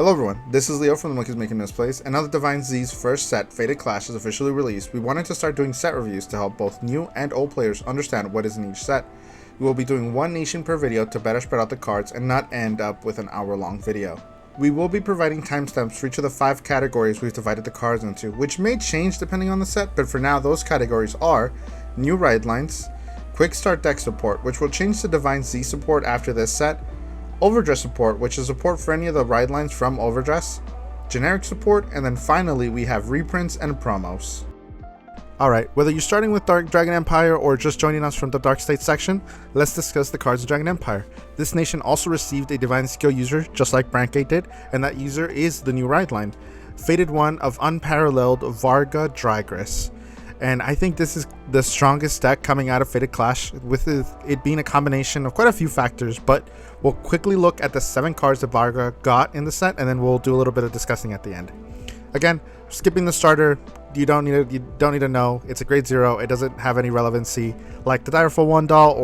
Hello everyone, this is Leo from the Monkeys Making Misplays, and now that Divine Z's first set, Fated Clash, is officially released, we wanted to start doing set reviews to help both new and old players understand what is in each set. We will be doing one nation per video to better spread out the cards and not end up with an hour-long video. We will be providing timestamps for each of the 5 categories we've divided the cards into, which may change depending on the set, but for now those categories are New Ride Lines, Quick Start Deck Support, which will change to Divine Z Support after this set, Overdress Support, which is support for any of the ride lines from Overdress, Generic Support, and then finally we have Reprints and Promos. Alright, whether you're starting with Dragon Empire or just joining us from the Dark State section, let's discuss the cards of Dragon Empire. This nation also received a Divine Skill user, just like Brankgate did, and that user is the new ride line, Fated One of Unparalleled Varga Dragris. And I think this is the strongest deck coming out of Fated Clash, with it being a combination of quite a few factors, but we'll quickly look at the 7 cards that Varga got in the set, and then we'll do a little bit of discussing at the end. Again, skipping the starter, you don't need to know. It's a grade 0. It doesn't have any relevancy, like the Direful One doll,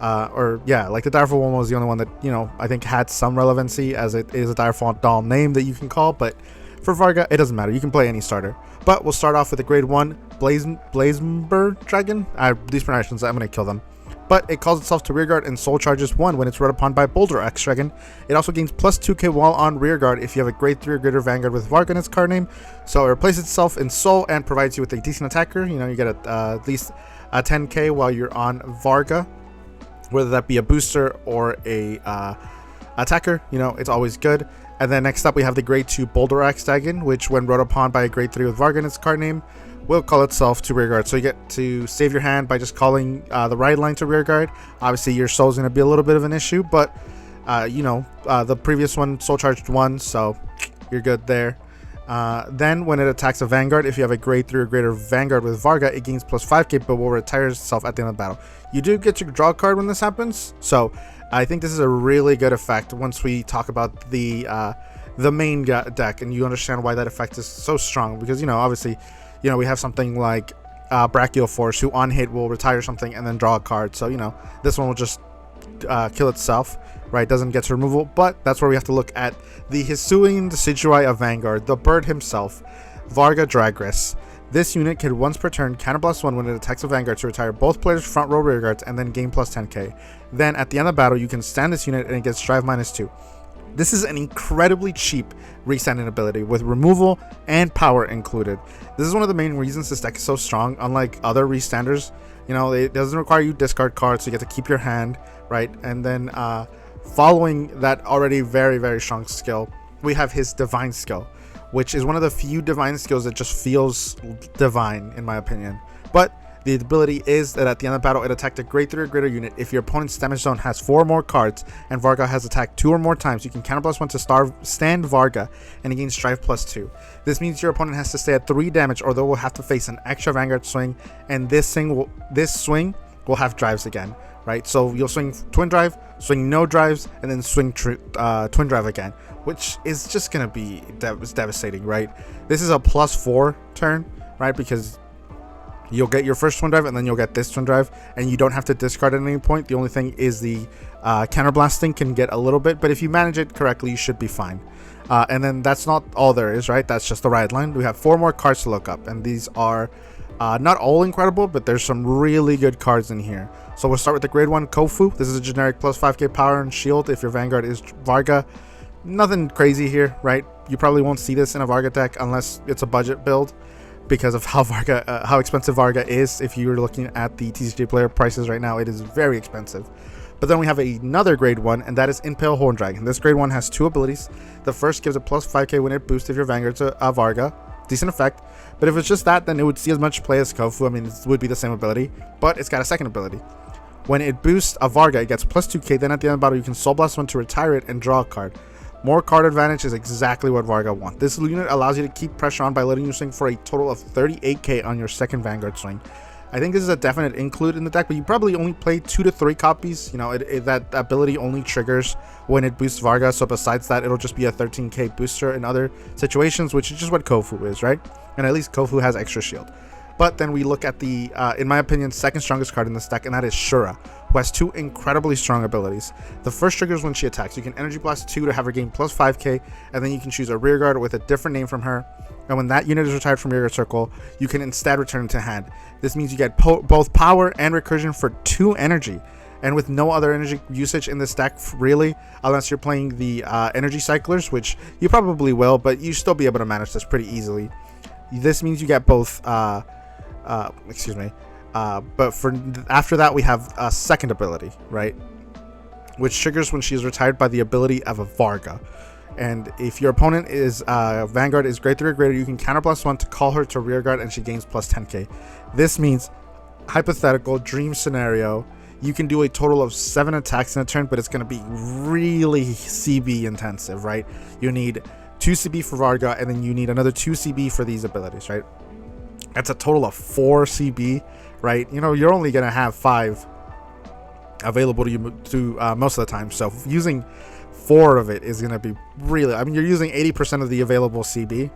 like the Direful One was the only one that, I think had some relevancy, as it is a Direful doll name that you can call, but for Varga, it doesn't matter. You can play any starter. But we'll start off with a grade 1 Blazenber Dragon. These pronunciations, I'm going to kill them. But it calls itself to rearguard and soul charges 1 when it's run upon by Boulder X Dragon. It also gains plus 2k while on rearguard if you have a grade 3 or greater Vanguard with Varga in its card name. So it replaces itself in soul and provides you with a decent attacker. You get at least a 10k while you're on Varga, whether that be a booster or a attacker. It's always good. And then next up we have the grade 2 Boulder X Dragon, which when run upon by a grade 3 with Varga in its card name will call itself to rearguard. So you get to save your hand by just calling the ride line to rearguard. Obviously your soul's going to be a little bit of an issue, but the previous one soul charged 1, so you're good there. Then when it attacks a Vanguard, if you have a grade 3 or greater Vanguard with Varga, it gains plus 5k but will retire itself at the end of the battle. You do get to draw a card when this happens, so I think this is a really good effect once we talk about the main deck and you understand why that effect is so strong, because obviously we have something like Brachial Force, who on hit will retire something and then draw a card. So this one will just kill itself, right? Doesn't get to removal, but that's where we have to look at the Hisuian Decidueye of Vanguard, the bird himself, Varga Dragris. This unit can once per turn counterblast 1 when it attacks a Vanguard to retire both players' front row rear guards and then gain plus 10k. Then at the end of the battle you can stand this unit and it gets drive -2. This is an incredibly cheap restanding ability with removal and power included. This is one of the main reasons this deck is so strong, unlike other restanders. It doesn't require you discard cards, so you get to keep your hand, right? And then following that already very, very strong skill, we have his Divine Skill, which is one of the few Divine Skills that just feels divine, in my opinion. But the ability is that at the end of the battle, it attacked a grade 3 or greater unit. If your opponent's damage zone has 4 or more cards and Varga has attacked 2 or more times, you can counterblast 1 to stand Varga and it gains strive plus 2. This means your opponent has to stay at 3 damage or they will have to face an extra Vanguard swing, and this swing will have drives again, right? So you'll swing Twin Drive, swing no drives, and then swing Twin Drive again, which is just going to be devastating, right? This is a plus 4 turn, right? Because you'll get your first Twin Drive and then you'll get this Twin Drive, and you don't have to discard at any point. The only thing is the counterblasting can get a little bit, but if you manage it correctly, you should be fine. And then that's not all there is, right? That's just the ride line. We have 4 more cards to look up, and these are not all incredible, but there's some really good cards in here. So we'll start with the grade 1 Kofu. This is a generic plus 5k power and shield if your Vanguard is Varga. Nothing crazy here, right? You probably won't see this in a Varga deck unless it's a budget build, because of how expensive Varga is. If you're looking at the TCG player prices right now, it is very expensive. But then we have another grade 1, and that is Impale Horn Dragon. This grade 1 has 2 abilities. The first gives a plus 5k when it boosts if your Vanguard's a Varga. Decent effect. But if it's just that, then it would see as much play as Kofu. I mean, it would be the same ability, but it's got a second ability. When it boosts a Varga, it gets plus 2k. Then at the end of the battle, you can Soul Blast 1 to retire it and draw a card. More card advantage is exactly what Varga wants. This unit allows you to keep pressure on by letting you swing for a total of 38k on your second Vanguard swing. I think this is a definite include in the deck, but you probably only play 2 to 3 copies. That ability only triggers when it boosts Varga, so besides that, it'll just be a 13k booster in other situations, which is just what Kofu is, right? And at least Kofu has extra shield. But then we look at the, in my opinion, second strongest card in this deck, and that is Shura, who has 2 incredibly strong abilities. The first trigger is when she attacks. You can Energy Blast 2 to have her gain plus 5k, and then you can choose a rearguard with a different name from her. And when that unit is retired from rearguard circle, you can instead return it to hand. This means you get both power and recursion for 2 energy. And with no other energy usage in this deck, really, unless you're playing the energy cyclers, which you probably will, but you still be able to manage this pretty easily. This means you get both, but after that we have a second ability, right? Which triggers when she is retired by the ability of a Varga. And if your opponent is Vanguard is grade 3 or greater, you can counter +1 to call her to rearguard and she gains plus 10k. This means, hypothetical dream scenario, you can do a total of 7 attacks in a turn, but it's going to be really CB intensive, right? You need 2 CB for Varga, and then you need another 2 CB for these abilities, right? That's a total of 4 CB, right? You know, you're only going to have 5 available to you most of the time. So using 4 of it is going to be really, I mean, you're using 80% of the available CB.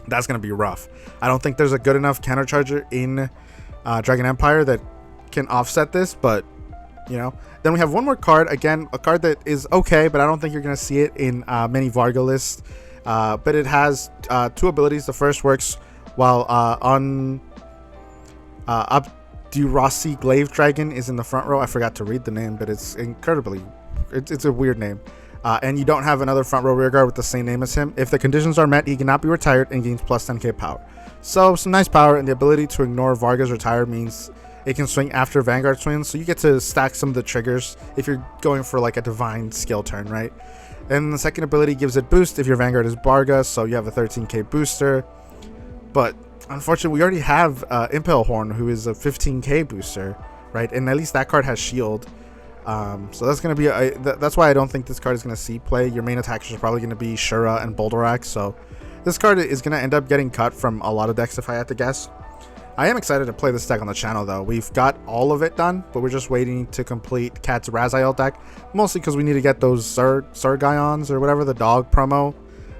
That's going to be rough. I don't think there's a good enough countercharger in Dragon Empire that can offset this, but you know. Then we have one more card, again a card that is okay, but I don't think you're gonna see it in many Varga lists, but it has 2 abilities. The first works while on Abdurrahsi Glaive Dragon is in the front row. I forgot to read the name, but it's incredibly, it's a weird name, and you don't have another front row rearguard with the same name as him. If the conditions are met, he cannot be retired and gains plus 10k power. So some nice power, and the ability to ignore Varga's retire means it can swing after Vanguard swings, so you get to stack some of the triggers if you're going for like a divine skill turn, right? And the second ability gives it boost if your Vanguard is Varga, so you have a 13k booster. But unfortunately, we already have Impale Horn, who is a 15k booster, right? And at least that card has shield. So that's going to be that's why I don't think this card is going to see play. Your main attackers are probably going to be Shura and Boldorak, so this card is going to end up getting cut from a lot of decks if I had to guess. I am excited to play this deck on the channel though. We've got all of it done, but we're just waiting to complete Cat's Raziel deck, mostly because we need to get those Surgaions or whatever, the dog promo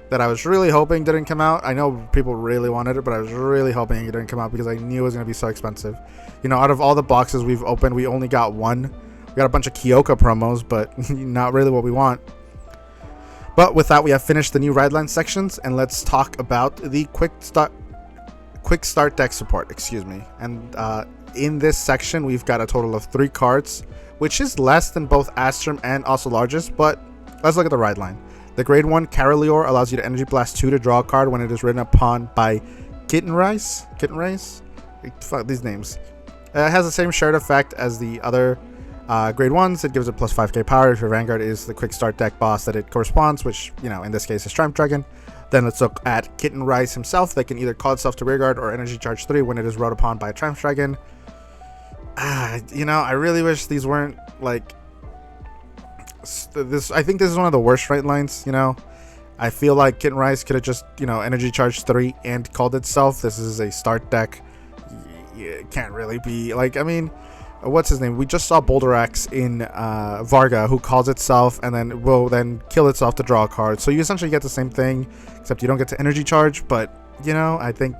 that I was really hoping didn't come out. I know people really wanted it, but I was really hoping it didn't come out because I knew it was going to be so expensive. You know, out of all the boxes we've opened, we only got one. We got a bunch of Kyoka promos, but not really what we want. But with that, we have finished the new Redline sections, and let's talk about the quick start deck support, and in this section we've got a total of 3 cards, which is less than both Astrum and also largest, but let's look at the ride line. The grade 1 Carolior allows you to Energy Blast 2 to draw a card when it is written upon by Kitten Rice, fuck these names. It has the same shared effect as the other grade 1s. It gives it plus 5k power if your Vanguard is the quick start deck boss that it corresponds, which, you know, in this case is Triumph Dragon. Then let's look at Kitten Rice himself. They can either call itself to rearguard or energy charge 3 when it is wrote upon by a Triumph Dragon. You know, I really wish these weren't like this. I think this is one of the worst right lines, you know. I feel like Kitten Rice could have just, you know, energy charge 3 and called itself. This is a start deck. It can't really be like, I mean, what's his name? We just saw Boldorax in Varga, who calls itself and then will then kill itself to draw a card. So you essentially get the same thing, except you don't get to energy charge. But, you know, I think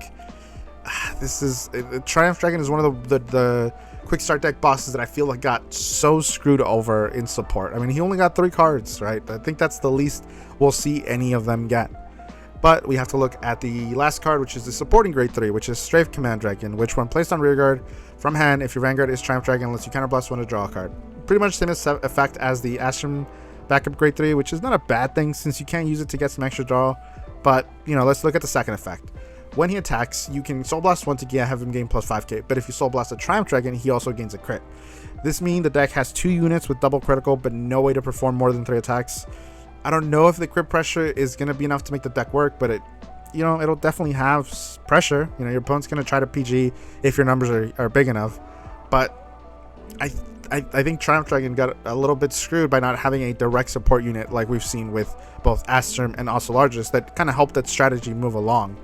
this is Triumph Dragon is one of the quick start deck bosses that I feel like got so screwed over in support. I mean, he only got 3 cards, right? I think that's the least we'll see any of them get. But we have to look at the last card, which is the supporting grade 3, which is Strafe Command Dragon, which when placed on rearguard from hand, if your Vanguard is Triumph Dragon, lets you counterblast 1 to draw a card. Pretty much the same effect as the Astrum backup grade 3, which is not a bad thing since you can't use it to get some extra draw. But, you know, let's look at the second effect. When he attacks, you can Soul Blast 1 to have him gain plus 5k, but if you Soul Blast a Triumph Dragon, he also gains a crit. This means the deck has 2 units with double critical, but no way to perform more than 3 attacks. I don't know if the crit pressure is going to be enough to make the deck work, but it'll definitely have pressure. You know, your opponent's going to try to PG if your numbers are big enough. But I think Triumph Dragon got a little bit screwed by not having a direct support unit like we've seen with both Astrum and also Largest that kind of helped that strategy move along,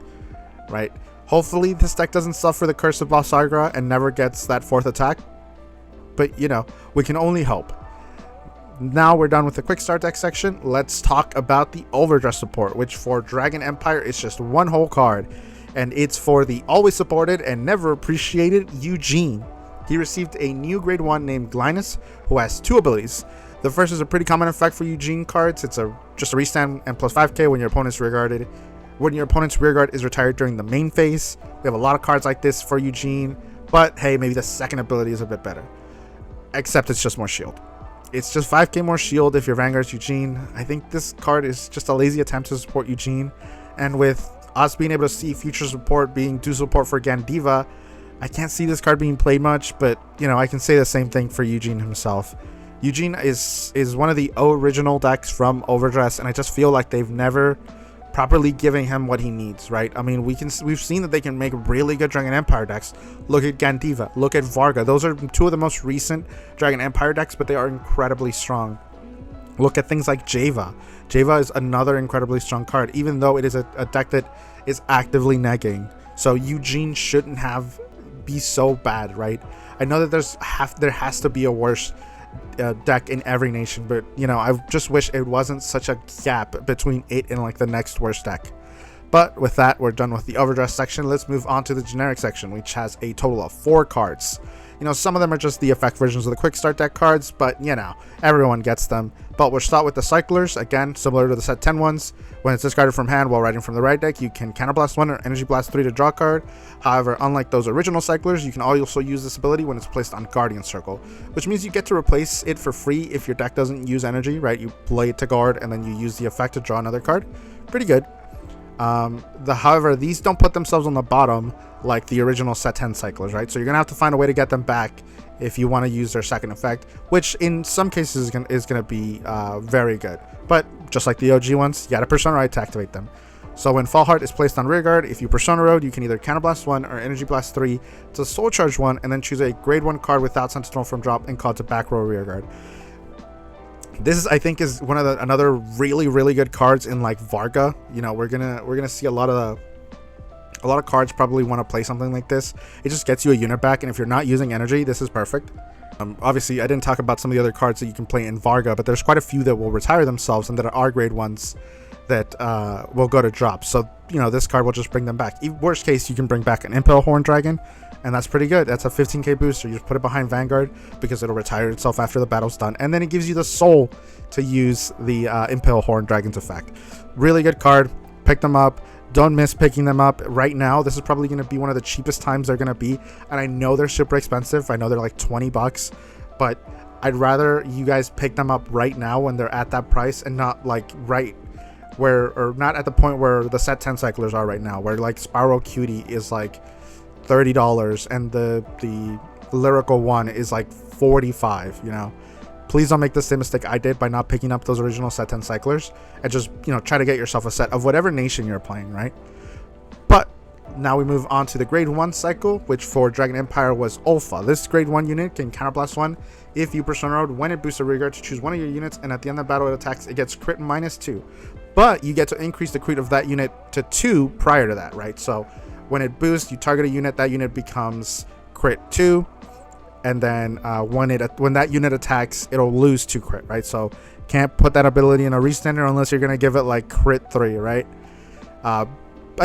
right? Hopefully this deck doesn't suffer the curse of Balsagra and never gets that 4th attack. But, you know, we can only hope. Now we're done with the quick start deck section. Let's talk about the Overdress support, which for Dragon Empire is just 1 whole card, and it's for the always supported and never appreciated Eugene. he received a new grade 1 named Glinus, who has 2 abilities. The first is a pretty common effect for Eugene cards. It's just a restand and plus 5k when your opponent's rearguarded. When your opponent's rearguard is retired during the main phase. We have a lot of cards like this for Eugene, but hey, maybe the second ability is a bit better. Except it's just more shield. It's just 5k more shield if your Vanguard's Eugene. I think this card is just a lazy attempt to support Eugene, and with us being able to see future support being 2 support for Gandiva, I can't see this card being played much, but you know, I can say the same thing for Eugene himself. Eugene is one of the original decks from Overdress, and I just feel like they've never properly giving him what he needs, right? I mean, we've seen that they can make really good Dragon Empire decks. Look at Gandiva, look at Varga. Those are 2 of the most recent Dragon Empire decks, but they are incredibly strong. Look at things like Java. Java is another incredibly strong card, even though it is a deck that is actively negging. So Eugene shouldn't be so bad, right? I know that there has to be a worse deck in every nation, but you know, I just wish it wasn't such a gap between it and like the next worst deck. But with that, we're done with the Overdress section. Let's move on to the generic section, which has a total of 4 cards. You know, some of them are just the effect versions of the quick start deck cards, but you know, everyone gets them. But we'll start with the cyclers, again similar to the set 10 ones. When it's discarded from hand while writing from the right deck, you can counterblast 1 or energy blast 3 to draw a card. However, unlike those original cyclers, you can also use this ability when it's placed on Guardian Circle, which means you get to replace it for free if your deck doesn't use energy, right? You play it to guard and then you use the effect to draw another card. Pretty good. However, these don't put themselves on the bottom like the original set 10 cyclers, right? So you're gonna have to find a way to get them back if you want to use their second effect, which in some cases is gonna be very good. But just like the OG ones, you gotta Persona Ride to activate them. So when Fall Heart is placed on rearguard, if you Persona Road, you can either Counterblast 1 or Energy Blast 3 to Soul Charge 1, and then choose a grade 1 card without Sentinel from drop and call it to back row rearguard. This is, I think, is one of another really good cards in like Varga. You know, we're gonna see a lot of cards probably want to play something like this. It just gets you a unit back, and if you're not using energy, this is perfect. Obviously, I didn't talk about some of the other cards that you can play in Varga, but there's quite a few that will retire themselves and that are grade 1s that will go to drop. So, you know, this card will just bring them back. Worst case, you can bring back an Impale Horn Dragon, and that's pretty good. That's a 15k booster. You just put it behind Vanguard because it'll retire itself after the battle's done, and then it gives you the soul to use the Impale Horn Dragon's effect. Really good card. Pick them up. Don't miss picking them up right now. This is probably going to be one of the cheapest times they're going to be, and I know they're super expensive. I know they're like 20 bucks, but I'd rather you guys pick them up right now when they're at that price, and not like not at the point where the set 10 cyclers are right now, where like Spiral Cutie is like $30 and the lyrical one is like 45. You know, please don't make the same mistake I did by not picking up those original set 10 cyclers, and just, you know, try to get yourself a set of whatever nation you're playing, right? But now we move on to the grade 1 cycle, which for Dragon Empire was Ulfa. This grade 1 unit can counterblast 1 if you Persona Road when it boosts a rearguard to choose one of your units, and at the end of the battle it attacks, it gets crit -2. But you get to increase the crit of that unit to 2 prior to that, right? So when it boosts, you target a unit, that unit becomes crit 2, and then when that unit attacks, it'll lose 2 crit, right? So can't put that ability in a restander unless you're gonna give it like crit 3, right? I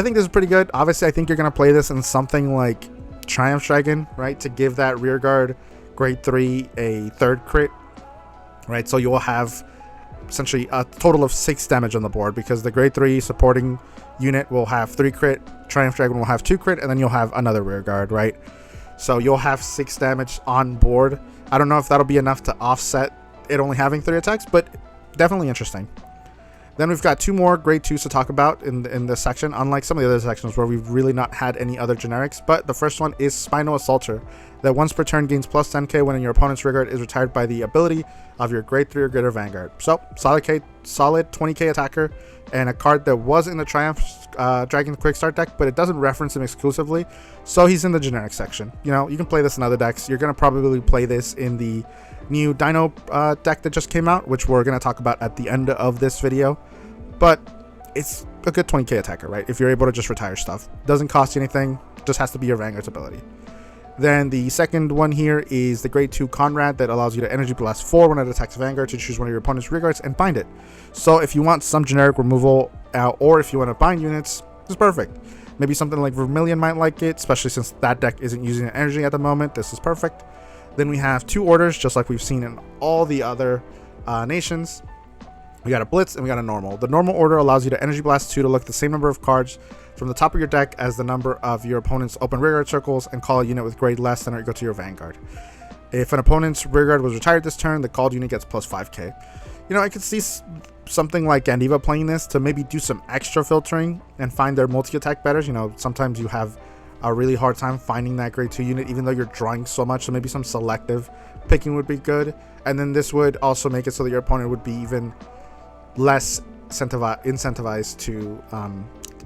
think this is pretty good. Obviously, I think you're gonna play this in something like Triumph Dragon, right, to give that rearguard grade 3 a 3rd crit, right? So you will have essentially a total of 6 damage on the board, because the grade 3 supporting unit will have 3 crit, Triumph Dragon will have 2 crit, and then you'll have another rearguard, right? So you'll have 6 damage on board. I don't know if that'll be enough to offset it only having 3 attacks, but definitely interesting. Then we've got 2 more grade 2s to talk about in this section, unlike some of the other sections where we've really not had any other generics. But the first one is Spinal Assaulter, that once per turn gains plus 10k when your opponent's rearguard is retired by the ability of your grade 3 or greater Vanguard. So solid 20k attacker, and a card that was in the Triumph Dragon Quick Start deck, but it doesn't reference him exclusively, so he's in the generic section. You know, you can play this in other decks. You're going to probably play this in the new Dino deck that just came out, which we're going to talk about at the end of this video. But it's a good 20k attacker, right? If you're able to just retire stuff. Doesn't cost you anything, just has to be your Vanguard's ability. Then the second one here is the grade 2 Conrad, that allows you to energy blast 4 when it attacks Vanguard to choose one of your opponent's rearguards and bind it. So if you want some generic removal, or if you want to bind units, it's perfect. Maybe something like Vermilion might like it, especially since that deck isn't using energy at the moment. This is perfect. Then we have 2 orders, just like we've seen in all the other nations. We got a Blitz and we got a Normal. The Normal order allows you to Energy Blast 2 to look the same number of cards from the top of your deck as the number of your opponent's open rearguard circles and call a unit with grade less than or equal to your Vanguard. If an opponent's rearguard was retired this turn, the called unit gets plus 5k. You know, I could see something like Gandiva playing this to maybe do some extra filtering and find their multi-attack betters. You know, sometimes you have a really hard time finding that grade 2 unit, even though you're drawing so much, so maybe some selective picking would be good. And then this would also make it so that your opponent would be even less incentivized to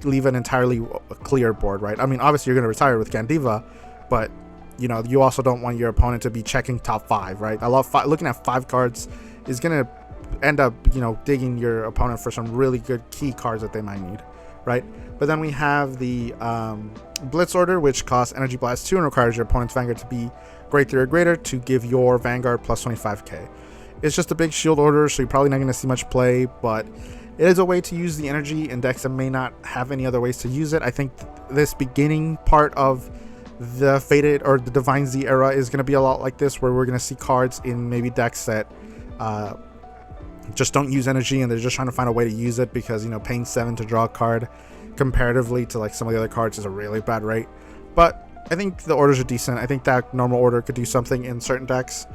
leave an entirely clear board, right? I mean, obviously you're going to retire with Gandiva, but you know, you also don't want your opponent to be checking top 5, right? Looking at 5 cards is going to end up, you know, digging your opponent for some really good key cards that they might need, right? But then we have the Blitz order, which costs Energy Blast 2 and requires your opponent's Vanguard to be grade 3 or greater to give your Vanguard plus 25k. It's just a big shield order, so you're probably not going to see much play, but it is a way to use the energy in decks that may not have any other ways to use it. I think this beginning part of the Fated or the Divine Z era is going to be a lot like this, where we're going to see cards in maybe decks that just don't use energy and they're just trying to find a way to use it because, you know, paying 7 to draw a card comparatively to like some of the other cards is a really bad rate. But I think the orders are decent. I think that Normal order could do something in certain decks.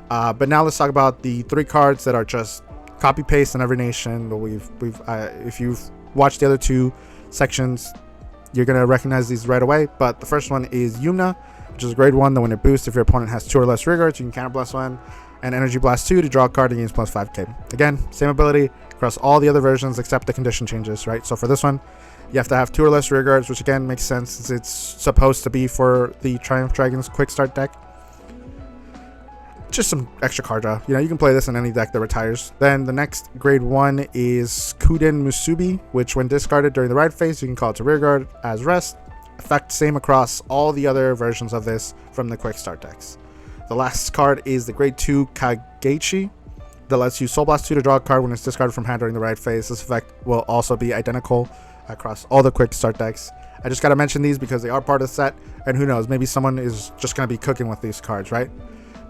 But now let's talk about the 3 cards that are just copy paste in every nation. If you've watched the other 2 sections, you're gonna recognize these right away. But the first one is Yumna, which is a grade 1. The when it boosts, if your opponent has 2 or less rearguards, you can counter blast 1 and Energy Blast 2 to draw a card and gains plus 5k. Again, same ability across all the other versions except the condition changes, right? So for this one, you have to have 2 or less rearguards, which again makes sense since it's supposed to be for the Triumph Dragons quick start deck. Just some extra card draw. You know, you can play this in any deck that retires. Then the next grade 1 is Kuden Musubi, which when discarded during the ride phase, you can call it to rearguard as rest. Effect same across all the other versions of this from the quick start decks. The last card is the grade 2 Kageichi that lets you Soul Blast 2 to draw a card when it's discarded from hand during the ride phase. This effect will also be identical across all the quick start decks. I just got to mention these because they are part of the set, and who knows, maybe someone is just going to be cooking with these cards, right?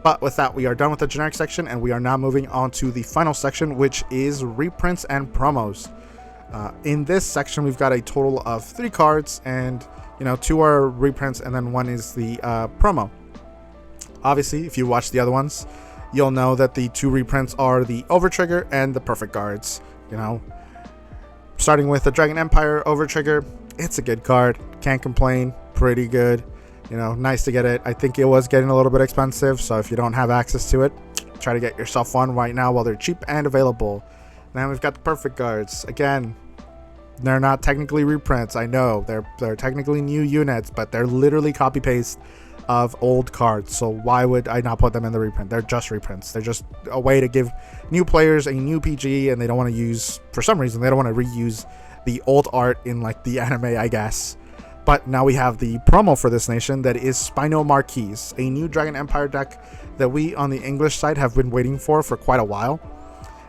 But with that, we are done with the generic section, and we are now moving on to the final section, which is reprints and promos. In this section, we've got a total of 3 cards, and you know, 2 are reprints, and then 1 is the promo. Obviously, if you watch the other ones, you'll know that the 2 reprints are the Overtrigger and the Perfect Guards. You know, starting with the Dragon Empire Overtrigger, it's a good card. Can't complain. Pretty good. You know, nice to get it. I think it was getting a little bit expensive, so if you don't have access to it, try to get yourself one right now while they're cheap and available. Then we've got the Perfect Guards. Again, they're not technically reprints. I know they're technically new units, but they're literally copy paste of old cards. So why would I not put them in the reprint? They're just reprints. They're just a way to give new players a new PG, and they don't want to use, for some reason, they don't want to reuse the old art in like the anime, I guess. But now we have the promo for this nation that is Spino Marquise, a new Dragon Empire deck that we on the English side have been waiting for quite a while.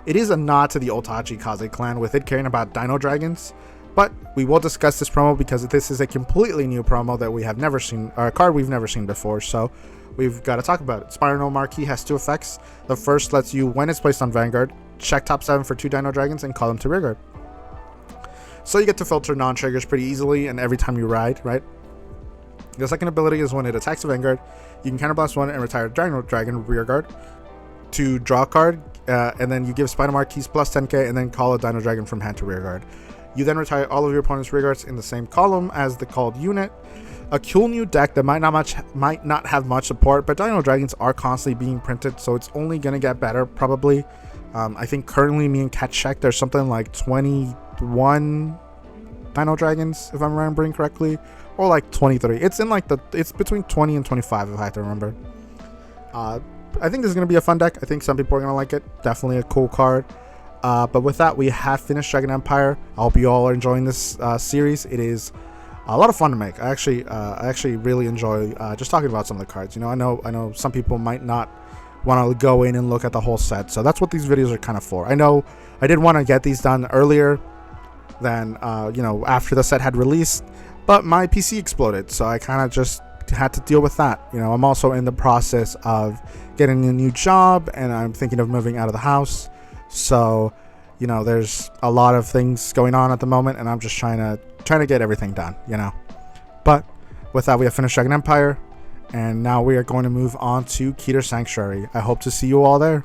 It is a nod to the Otachi Kaze clan, with it caring about Dino Dragons, but we will discuss this promo because this is a completely new promo that we have never seen, or a card we've never seen before, so we've got to talk about it. Spino Marquise has 2 effects. The first lets you, when it's placed on Vanguard, check top 7 for 2 Dino Dragons and call them to rearguard. So you get to filter non-triggers pretty easily and every time you ride, right? The second ability is when it attacks a Vanguard, you can counterblast 1 and retire Dino Dragon rearguard to draw a card, and then you give Spino Marquise plus 10k and then call a Dino Dragon from hand to rearguard. You then retire all of your opponent's rearguards in the same column as the called unit. A cool new deck that might not have much support, but Dino Dragons are constantly being printed, so it's only going to get better probably. I think currently me and Kat checked, there's something like 21 Dino Dragons, if I'm remembering correctly, or like 23. It's between 20 and 25 if I have to remember. I think this is going to be a fun deck. I think some people are going to like it. Definitely a cool card. But with that, we have finished Dragon Empire. I hope you all are enjoying this series. It is a lot of fun to make. I actually really enjoy just talking about some of the cards. You know, I know some people might not want to go in and look at the whole set, so that's what these videos are kind of for. I know I did want to get these done earlier than you know, after the set had released, But my PC exploded, so I kind of just had to deal with that. You know, I'm also in the process of getting a new job, and I'm thinking of moving out of the house. So, you know, there's a lot of things going on at the moment, and I'm just trying to get everything done, you know. But with that, we have finished Dragon Empire, and now we are going to move on to Keter Sanctuary. I hope to see you all there.